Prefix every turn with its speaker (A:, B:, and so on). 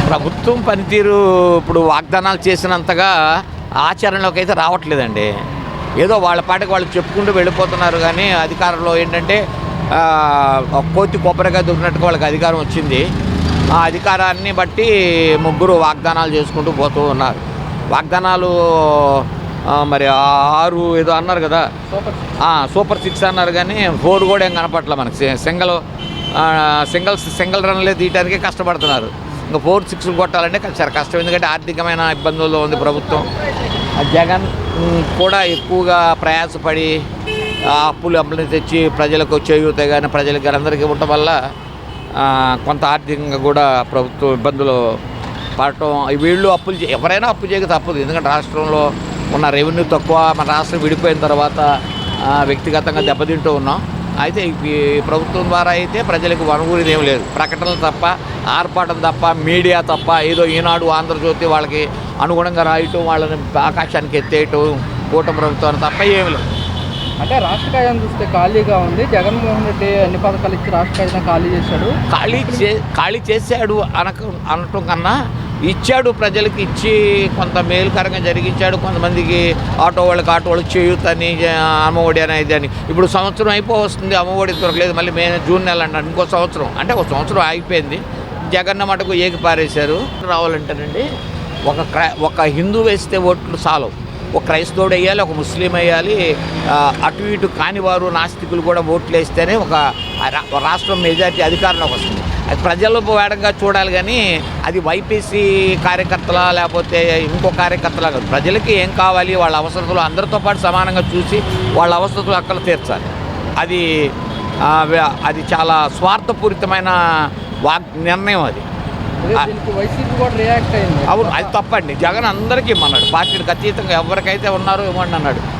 A: ప్రభుత్వం పనితీరు ఇప్పుడు వాగ్దానాలు చేసినంతగా ఆచరణలోకి అయితే రావట్లేదండి. ఏదో వాళ్ళ పాటికి వాళ్ళు చెప్పుకుంటూ వెళ్ళిపోతున్నారు. కానీ అధికారంలో ఏంటంటే కోతి కొబ్బరిగా దొరికినట్టుగా వాళ్ళకి అధికారం వచ్చింది. ఆ అధికారాన్ని బట్టి ముగ్గురు వాగ్దానాలు చేసుకుంటూ పోతూ ఉన్నారు. వాగ్దానాలు మరి 6 ఏదో అన్నారు కదా, సూపర్ 6 అన్నారు. కానీ 4 కూడా ఏం కనపట్ల మనకి. సింగిల్ రన్లే తీయడానికే కష్టపడుతున్నారు. ఇంకా 4, 6 కొట్టాలంటే చాలా కష్టం. ఎందుకంటే ఆర్థికమైన ఇబ్బందుల్లో ఉంది ప్రభుత్వం. జగన్ కూడా ఎక్కువగా ప్రయాసపడి అప్పులు తెచ్చి ప్రజలకు చేయూత కానీ ప్రజలకు కానీ అందరికీ ఉండటం వల్ల కొంత ఆర్థికంగా కూడా ప్రభుత్వం ఇబ్బందులు పడటం. వీళ్ళు ఎవరైనా అప్పు చేయక తప్పదు. ఎందుకంటే రాష్ట్రంలో ఉన్న రెవెన్యూ తక్కువ. మన రాష్ట్రం విడిపోయిన తర్వాత వ్యక్తిగతంగా దెబ్బతింటూ ఉన్నాం. అయితే ఈ ప్రభుత్వం ద్వారా అయితే ప్రజలకు వనగూరిది ఏం లేదు. ప్రకటనలు తప్ప, ఆర్పాటం తప్ప, మీడియా తప్ప, ఏదో ఈనాడు, ఆంధ్రజ్యోతి వాళ్ళకి అనుగుణంగా రాయటం, వాళ్ళని ఆకాశానికి ఎత్తేయటం, కూటమి ప్రభుత్వాన్ని తప్ప ఏమి లేదు.
B: అంటే రాష్ట్ర ఖజానా చూస్తే ఖాళీగా ఉంది. జగన్మోహన్ రెడ్డి అన్ని పథకాలు ఇచ్చి రాష్ట్ర ఖజానా ఖాళీ చేశాడు.
A: ఖాళీ చేశాడు అనటం కన్నా ఇచ్చాడు. ప్రజలకు ఇచ్చి కొంత మేలుకరంగా జరిగించాడు. కొంతమందికి ఆటో వాళ్ళకి చేయూతని, అమ్మఒడి అనేది అని. ఇప్పుడు సంవత్సరం అయిపోతుంది, అమ్మఒడి దొరకలేదు. మళ్ళీ జూన్ నెల అంటారు. ఇంకో సంవత్సరం అంటే ఒక సంవత్సరం ఆగిపోయింది. జగన్న మటుకు ఏకి పారేశారు. రావాలంటేనండి ఒక హిందూ వేస్తే ఓట్లు చాలు. ఒక క్రైస్తవుడు వేయాలి, ఒక ముస్లిం వేయాలి. అటు ఇటు కానివారు, నాస్తికులు కూడా ఓట్లు వేస్తేనే ఒక రాష్ట్రం మెజారిటీ అధికారంలోకి వస్తుంది. అది ప్రజలు వేడంగా చూడాలి. కానీ అది వైపీసీ కార్యకర్తల లేకపోతే ఇంకో కార్యకర్తలా కాదు. ప్రజలకి ఏం కావాలి, వాళ్ళ అవసరతలు అందరితో పాటు సమానంగా చూసి వాళ్ళ అవసరతలు అక్కడ తీర్చాలి. అది చాలా స్వార్థపూరితమైన నిర్ణయం. అది
B: వైసీపీ కూడా రియాక్ట్ అయింది.
A: అవును, అది తప్పండి. జగన్ అందరికీ ఇమ్మన్నాడు. పార్టీలకు అతీతంగా ఎవరికైతే ఉన్నారో ఇవ్వండి అన్నాడు.